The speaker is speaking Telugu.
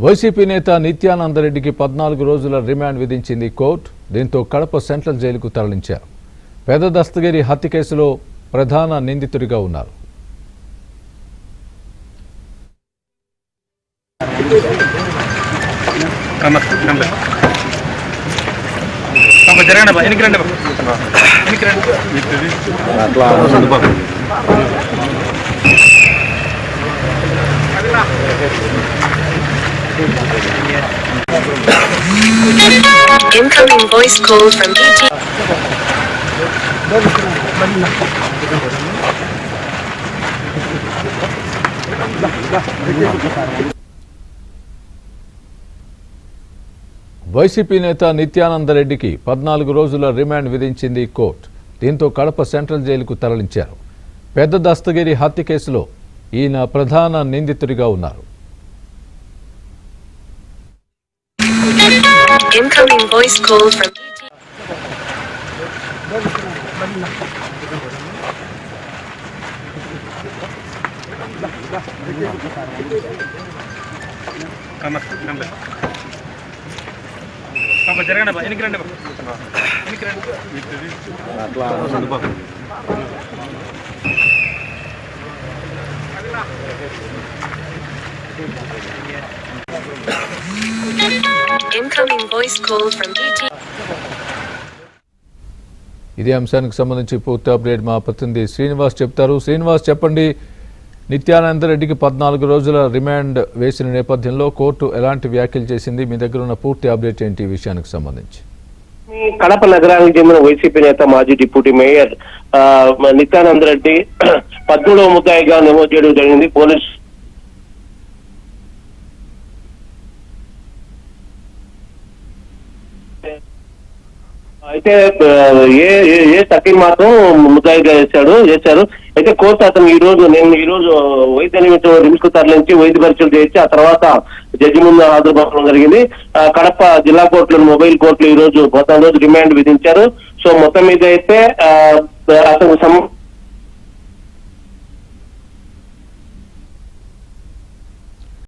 వైసీపీ నేత నిత్యానందరెడ్డికి 14 రోజుల రిమాండ్ విధించింది కోర్టు. దీంతో కడప సెంట్రల్ జైలుకు తరలించారు. పెద్ద దస్తగిరి హత్య కేసులో ప్రధాన నిందితుడిగా ఉన్నారు. Incoming voice call from DT. YCP నేత నిత్యానందరెడ్డికి 14 రోజుల రిమాండ్ విధించింది కోర్టు. దీంతో కడప సెంట్రల్ జైలుకు తరలించారు. పెద్ద దస్తగిరి హత్య కేసులో ఈయన ప్రధాన నిందితుడిగా ఉన్నారు. Incoming voice call from DT. Incoming voice call from DT. ఇదే అంశానికి సంబంధించి పూర్తి అప్డేట్ మా ప్రతినిధి శ్రీనివాస్ చెప్తారు. శ్రీనివాస్, చెప్పండి. నిత్యానందరెడ్డికి 14 రోజుల రిమాండ్ వేసిన నేపథ్యంలో కోర్టు ఎలాంటి వ్యాఖ్యలు చేసింది? మీ దగ్గర ఉన్న పూర్తి అప్డేట్ ఏంటి ఈ విషయానికి సంబంధించి? కడప నగరానికి చెందిన వైసీపీ నేత మాజీ డిప్యూటీ మేయర్ నిత్యానందరెడ్డి 13వ ముద్దాయిగా నమోదు చేయడం జరిగింది. పోలీసు అయితే ఏ సకీల్ మాత్రం ముద్దాయిగా చేశారు. అయితే కోర్టు అతను ఈ రోజు వైద్య నిమిత్తం రిమ్స్ కు తరలించి వైద్య పరీక్షలు చేయించి ఆ తర్వాత జడ్జి ముందు హాజరుపరచడం జరిగింది. కడప జిల్లా కోర్టులో మొబైల్ కోర్టులో ఈ రోజు 14 రోజు రిమాండ్ విధించారు. సో మొత్తం మీద అయితే అతను